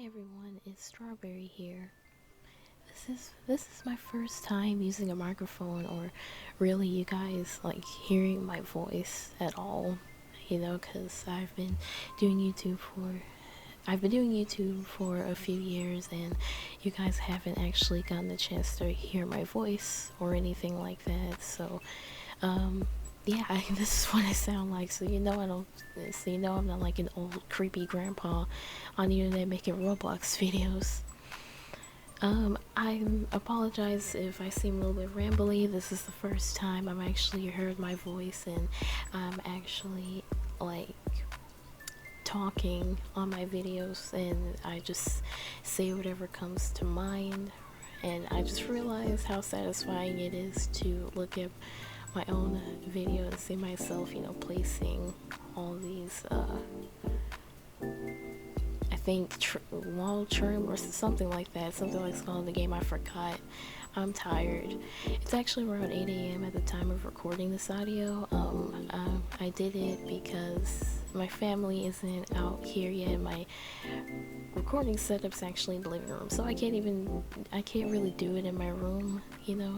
Hi everyone, it's Strawberry here. This is my first time using a microphone, or really you guys like hearing my voice at all, cuz I've been doing YouTube for a few years, and you guys haven't actually gotten the chance to hear my voice or anything like that. So, yeah, this is what I sound like. So you know I'm not like an old creepy grandpa on the internet making Roblox videos. I apologize if I seem a little bit rambly. This is the first time I've actually heard my voice, and I'm actually like talking on my videos, and I just say whatever comes to mind. And I just realized how satisfying it is to look at my own video and see myself, placing all these I think wall trim or something like that. Something like it's called in the game. I forgot. I'm tired. It's actually around 8 a.m. at the time of recording this audio. I did it because my family isn't out here yet. My recording setup's actually in the living room, so I can't really do it in my room,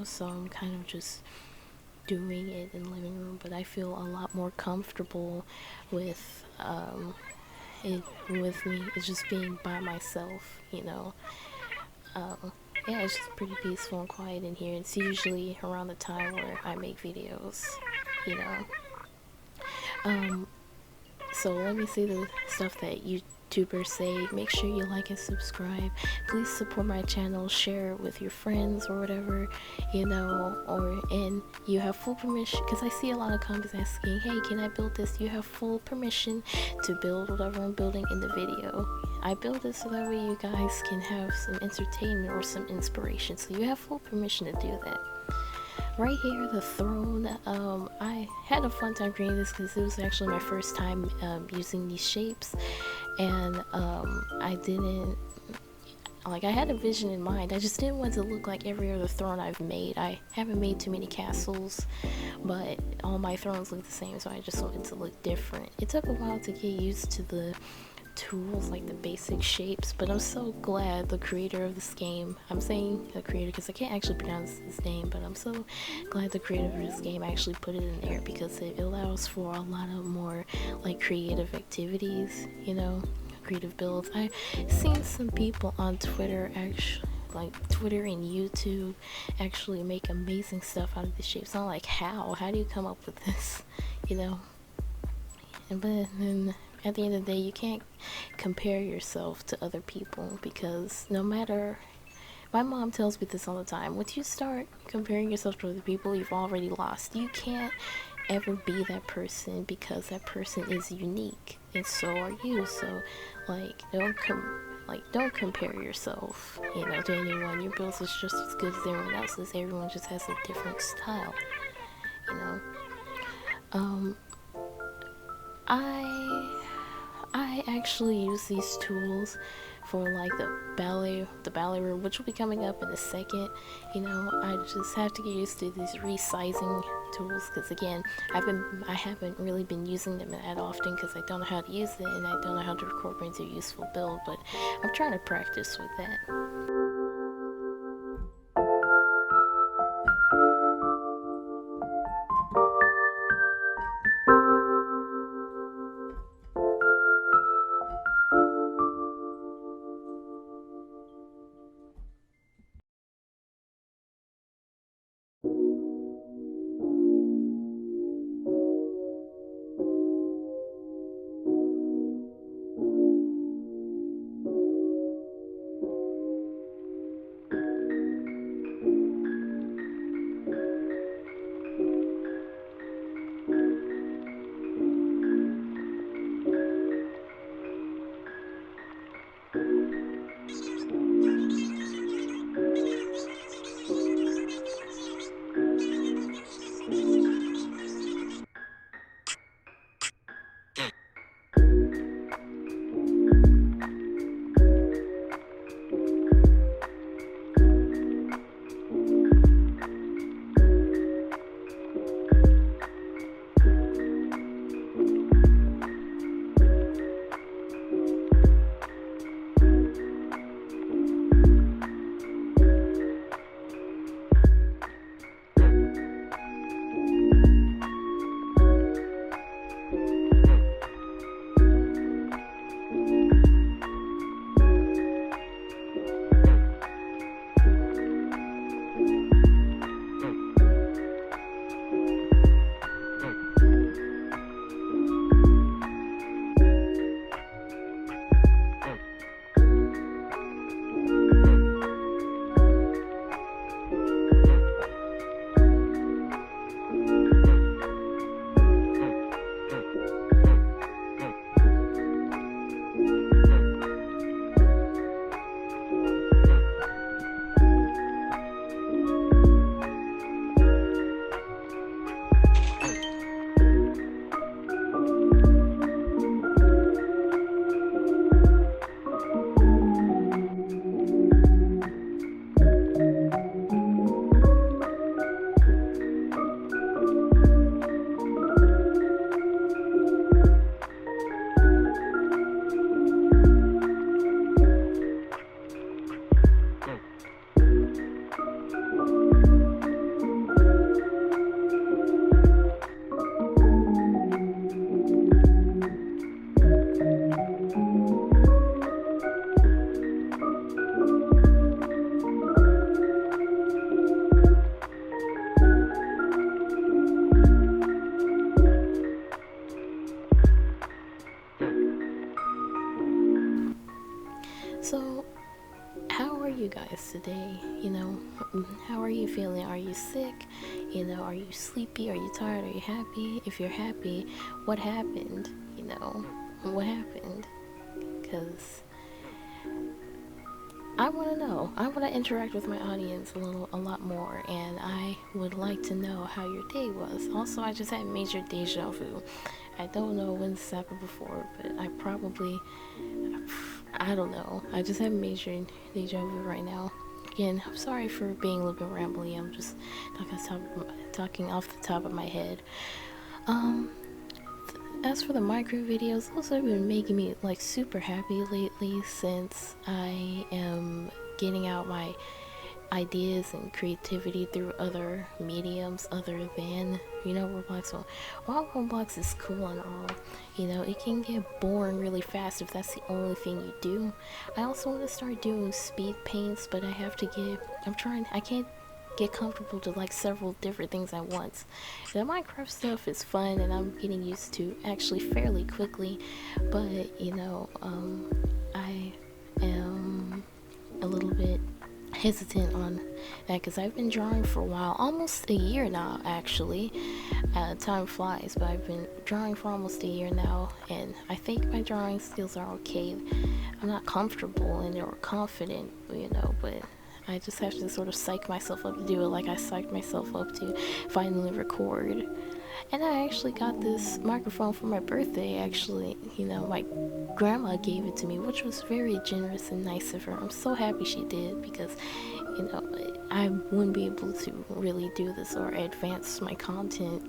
so I'm kind of just doing it in the living room. But I feel a lot more comfortable with with me. It's just being by myself. Yeah, it's just pretty peaceful and quiet in here. It's usually around the time where I make videos, you know. Um, so let me see the stuff that YouTubers say. Make sure you like and subscribe. Please support my channel, share it with your friends or whatever, and you have full permission, because I see a lot of comments asking, hey, can I build this? You have full permission to build whatever I'm building in the video. I build this so that way you guys can have some entertainment or some inspiration, so you have full permission to do that. Right here, the throne. I had a fun time creating this because it was actually my first time using these shapes, and I had a vision in mind. I just didn't want it to look like every other throne I've made. I haven't made too many castles, but all my thrones look the same, so I just wanted it to look different. It took a while to get used to the tools, like the basic shapes, but I'm so glad the creator of this game, I'm saying the creator because I can't actually pronounce his name, but I'm so glad the creator of this game actually put it in there, because it allows for a lot of more like creative activities, creative builds. I've seen some people on Twitter Twitter and YouTube actually make amazing stuff out of the shapes. I'm like, how do you come up with this, but then at the end of the day, you can't compare yourself to other people, because no matter, my mom tells me this all the time, once you start comparing yourself to other people, you've already lost. You can't ever be that person, because that person is unique and so are you. So don't compare yourself, to anyone. Your build is just as good as everyone else's. Everyone just has a different style, you know. Um, I actually use these tools for like the ballet room, which will be coming up in a second. I just have to get used to these resizing tools, because again, I haven't really been using them that often, because I don't know how to use it, and I don't know how to incorporate into a useful build, but I'm trying to practice with that. So, how are you guys today? You know, how are you feeling? Are you sick? You know, are you sleepy? Are you tired? Are you happy? If you're happy, what happened? You know, what happened? Because I want to know. I want to interact with my audience a lot more, and I would like to know how your day was. Also, I just had major deja vu. I don't know when this happened before, but I don't know. I just have major deja vu right now. Again, I'm sorry for being a little bit rambly. I'm just talking off the top of my head. Um, as for the micro videos, those have been making me like super happy lately since I am getting out my ideas and creativity through other mediums other than, you know, Roblox. So while Roblox is cool and all, you know, it can get boring really fast if that's the only thing you do. I also want to start doing speed paints, but I can't get comfortable to like several different things at once. The Minecraft stuff is fun and I'm getting used to actually fairly quickly, but you know, I am a little bit hesitant on that because I've been drawing for a while, almost a year now actually. Time flies, but I've been drawing for almost a year now, and I think my drawing skills are okay. I'm not comfortable and or confident, you know, but I just have to sort of psych myself up to do it like I psyched myself up to finally record. And I actually got this microphone for my birthday, actually. You know, my grandma gave it to me, which was very generous and nice of her. I'm so happy she did because, you know, I wouldn't be able to really do this or advance my content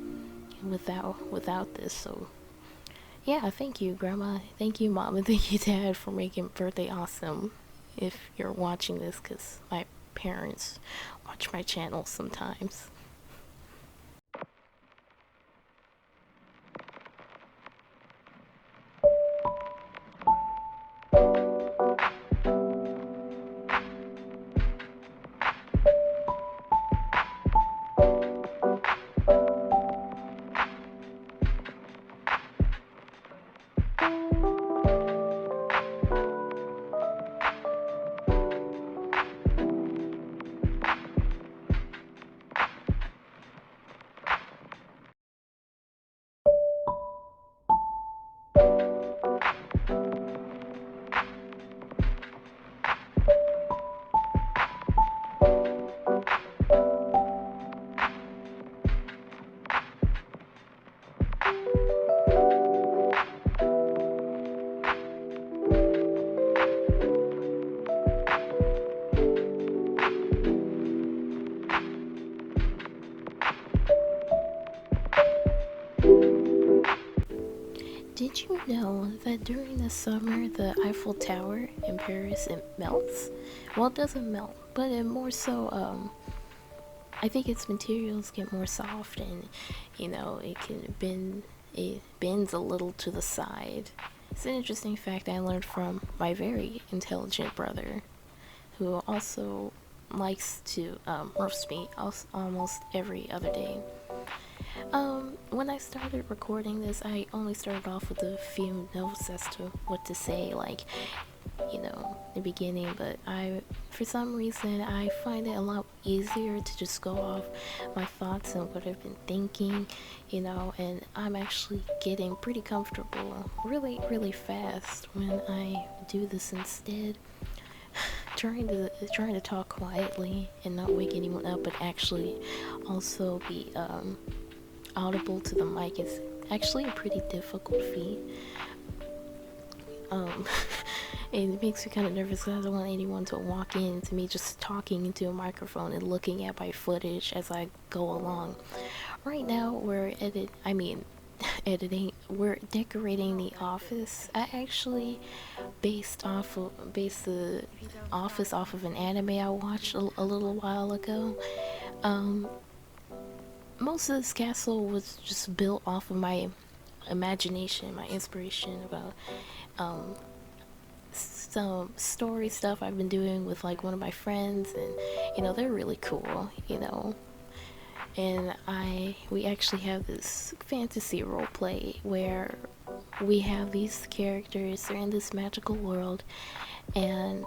without this. So, yeah, thank you, Grandma. Thank you, Mom, and thank you, Dad, for making birthday awesome. If you're watching this, because my parents watch my channel sometimes. Did you know that during the summer the Eiffel Tower in Paris it melts? Well, it doesn't melt, but it more so I think its materials get more soft and you know it bends a little to the side. It's an interesting fact I learned from my very intelligent brother, who also likes to roast me almost every other day. When I started recording this, I only started off with a few notes as to what to say, like, you know, the beginning, but for some reason, I find it a lot easier to just go off my thoughts and what I've been thinking, you know, and I'm actually getting pretty comfortable really, really fast when I do this instead. trying to talk quietly and not wake anyone up, but actually also be audible to the mic is actually a pretty difficult feat. Um, it makes me kind of nervous because I don't want anyone to walk into me just talking into a microphone and looking at my footage as I go along. Right now, editing. We're decorating the office. I actually based the office off of an anime I watched a little while ago. Um, Most of this castle was just built off of my imagination, my inspiration about some story stuff I've been doing with like one of my friends, and you know they're really cool, you know. And we actually have this fantasy role play where we have these characters, they're in this magical world, and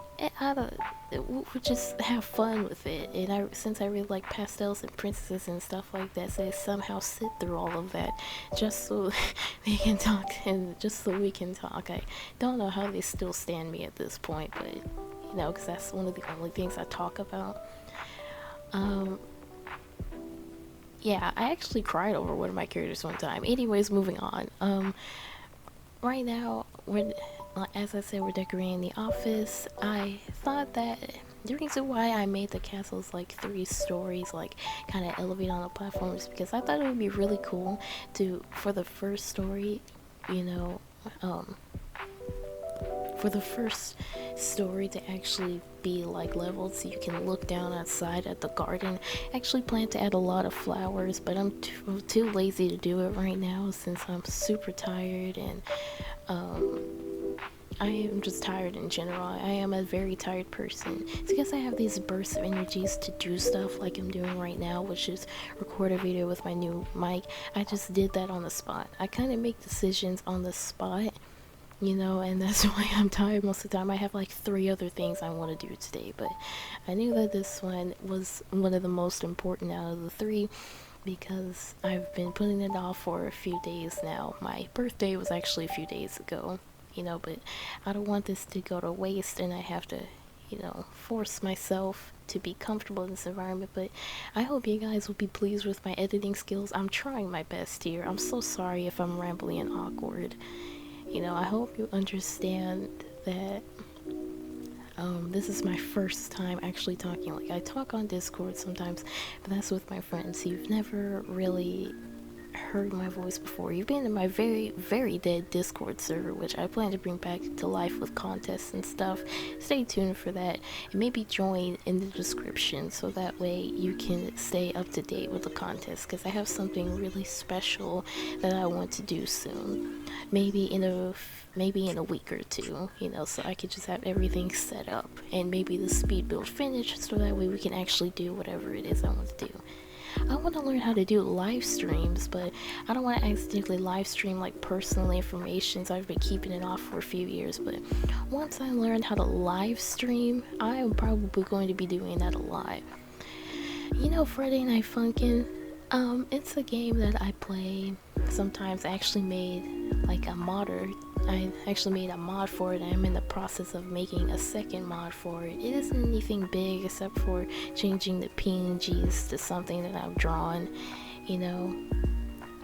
we just have fun with it. And since I really like pastels and princesses and stuff like that, so they somehow sit through all of that just so they can talk and just so we can talk. I don't know how they still stand me at this point, but because that's one of the only things I talk about. Um, yeah, I actually cried over one of my characters one time. Anyways, moving on. Right now, as I said, we're decorating the office. I thought that the reason why I made the castles like 3 stories, like kind of elevate on the platform, is because I thought it would be really cool for the first story, you know, um, for the first story to actually be like leveled so you can look down outside at the garden. I actually plan to add a lot of flowers, but I'm too lazy to do it right now since I'm super tired, and um, I am just tired in general. I am a very tired person. It's because I have these bursts of energies to do stuff like I'm doing right now, which is record a video with my new mic. I just did that on the spot. I kind of make decisions on the spot, and that's why I'm tired most of the time. I have like 3 other things I want to do today, but I knew that this one was one of the most important out of the 3 because I've been putting it off for a few days now. My birthday was actually a few days ago, but I don't want this to go to waste, and I have to, force myself to be comfortable in this environment. But I hope you guys will be pleased with my editing skills. I'm trying my best here. I'm so sorry if I'm rambling and awkward. I hope you understand that this is my first time actually talking. Like, I talk on Discord sometimes, but that's with my friends. You've never really heard my voice before. You've been in my very, very dead Discord server, which I plan to bring back to life with contests and stuff. Stay tuned for that, and maybe join in the description so that way you can stay up to date with the contest, because I have something really special that I want to do soon. Maybe in a week or 2, so I could just have everything set up, and maybe the speed build finished, so that way we can actually do whatever it is I want to do. I want to learn how to do live streams, but I don't want to accidentally live stream like personal information, so I've been keeping it off for a few years. But once I learn how to live stream, I am probably going to be doing that a lot. Friday Night Funkin', it's a game that I play sometimes. I actually made like a modder. I actually made a mod for it. I'm in the process of making a second mod for it. It isn't anything big except for changing the PNGs to something that I've drawn,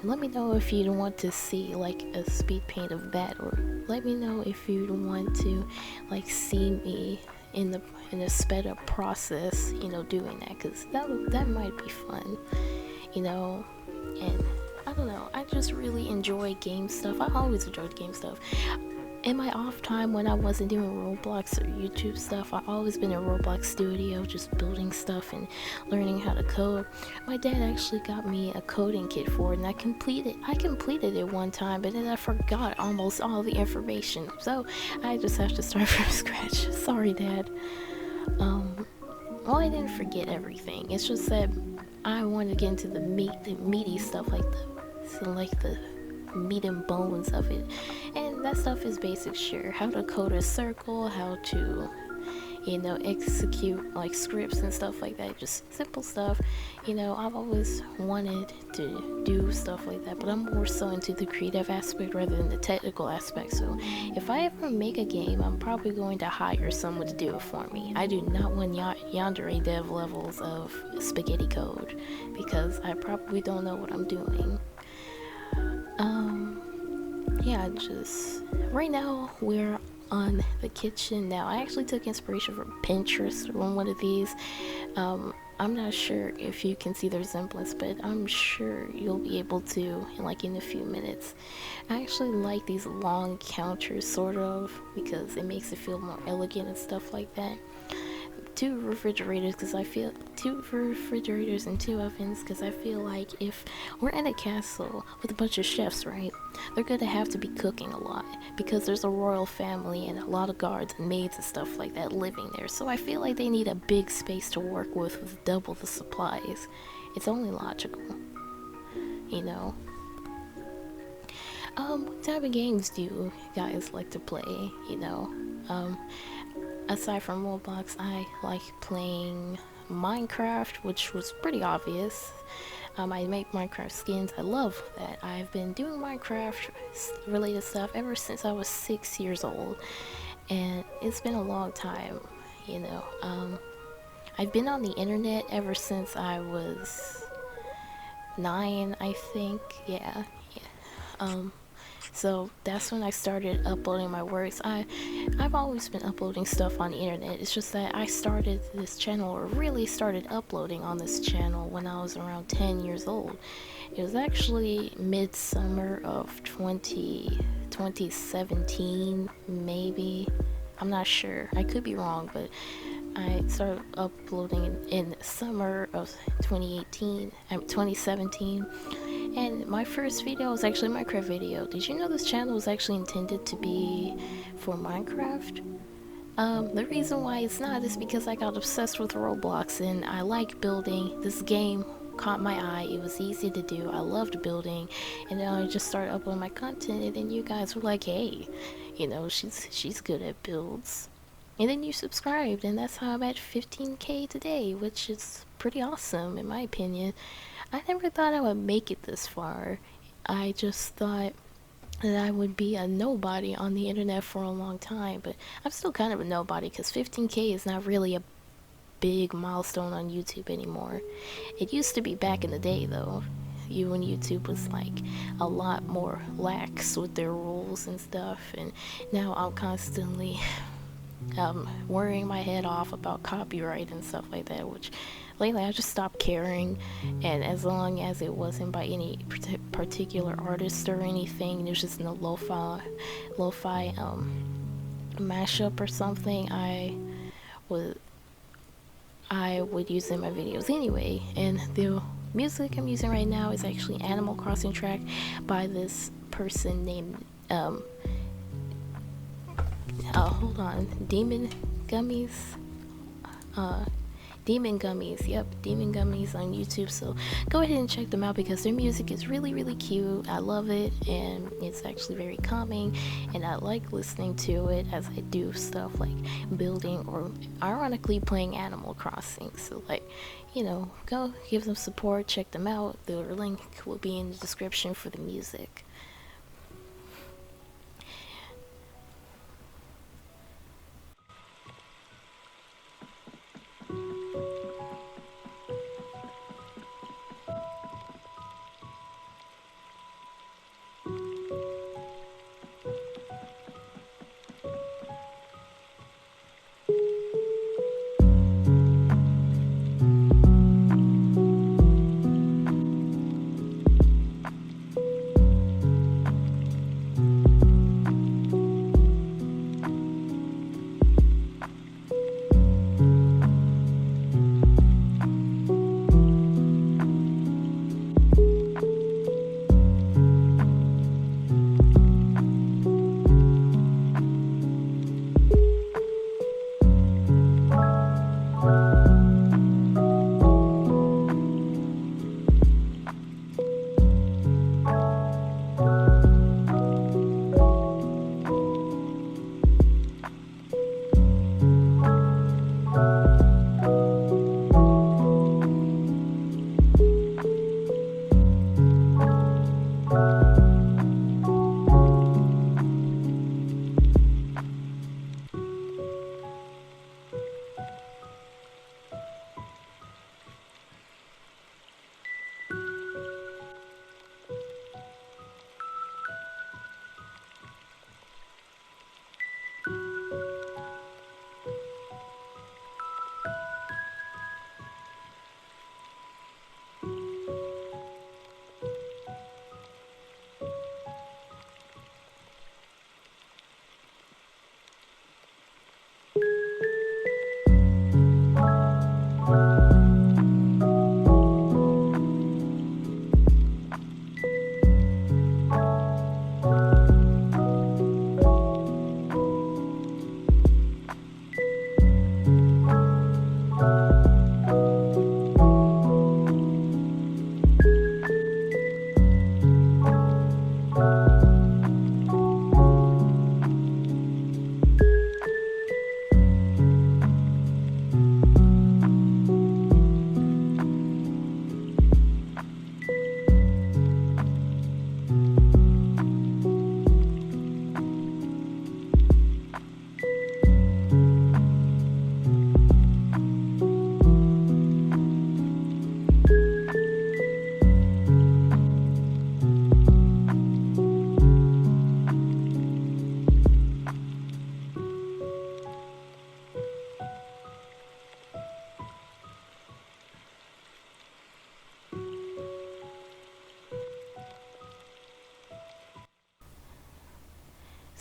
Let me know if you want to see like a speed paint of that, or let me know if you want to like see me in a sped up process, doing that, because that might be fun, and I don't know, I just really enjoy game stuff. I always enjoyed game stuff. In my off time when I wasn't doing Roblox or YouTube stuff, I've always been in Roblox studio just building stuff and learning how to code. My dad actually got me a coding kit for it, and I completed it one time, but then I forgot almost all the information, so I just have to start from scratch. Sorry, Dad. Well, I didn't forget everything. It's just that I wanted to get into the meaty stuff, like the meat and bones of it, and that stuff is basic. Sure, how to code a circle, how to execute like scripts and stuff like that, just simple stuff. I've always wanted to do stuff like that, but I'm more so into the creative aspect rather than the technical aspect. So if I ever make a game, I'm probably going to hire someone to do it for me. I do not want yandere dev levels of spaghetti code, because I probably don't know what I'm doing. Yeah, just right now we're on the kitchen now. I actually took inspiration from Pinterest on one of these. I'm not sure if you can see the resemblance, but I'm sure you'll be able to in a few minutes. I actually like these long counters, sort of, because it makes it feel more elegant and stuff like that. 2 refrigerators and 2 ovens, because I feel like if we're in a castle with a bunch of chefs, right, they're gonna have to be cooking a lot, because there's a royal family and a lot of guards and maids and stuff like that living there. So I feel like they need a big space to work with double the supplies. It's only logical, What type of games do you guys like to play? aside from Roblox, I like playing Minecraft, which was pretty obvious. I make Minecraft skins. I love that. I've been doing Minecraft related stuff ever since I was 6 years old, and it's been a long time, you know. I've been on the internet ever since I was 9, I think. Yeah, yeah. So that's when I started uploading my works. I've always been uploading stuff on the internet. It's just that I started this channel, or really started uploading on this channel, when I was around 10 years old. It was actually midsummer of 2017, maybe. I'm not sure. I could be wrong, but I started uploading in summer of 2017, and my first video was actually a Minecraft video. Did you know this channel was actually intended to be for Minecraft? The reason why it's not is because I got obsessed with Roblox, and I like building. This game caught my eye. It was easy to do. I loved building, and then I just started uploading my content, and then you guys were like, hey, you know, she's good at builds. And then you subscribed, and that's how I'm at 15k today, which is pretty awesome in my opinion. I never thought I would make it this far. I just thought that I would be a nobody on the internet for a long time, but I'm still kind of a nobody because 15k is not really a big milestone on YouTube anymore. It used to be back in the day though. When YouTube was like a lot more lax with their rules and stuff, and now I'm constantly worrying my head off about copyright and stuff like that, which lately I just stopped caring. And as long as it wasn't by any particular artist or anything, there's just no lo-fi mashup or something, I would use in my videos anyway. And the music I'm using right now is actually Animal Crossing track by this person named hold on, Demon Gummies. Demon Gummies, yep, Demon Gummies on YouTube. So go ahead and check them out because their music is really, really cute. I love it, and it's actually very calming, and I like listening to it as I do stuff like building or ironically playing Animal Crossing. So like, you know, go give them support, check them out. The link will be in the description for the music.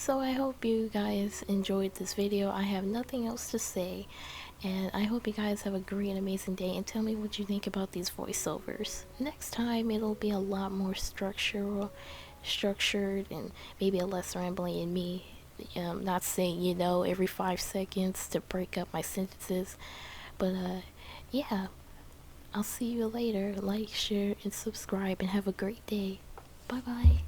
So I hope you guys enjoyed this video. I have nothing else to say, and I hope you guys have a great and amazing day, and tell me what you think about these voiceovers. Next time it'll be a lot more structured and maybe a less rambling in me. Not saying, you know, every 5 seconds to break up my sentences, but yeah, I'll see you later. Like, share, and subscribe, and have a great day. Bye bye.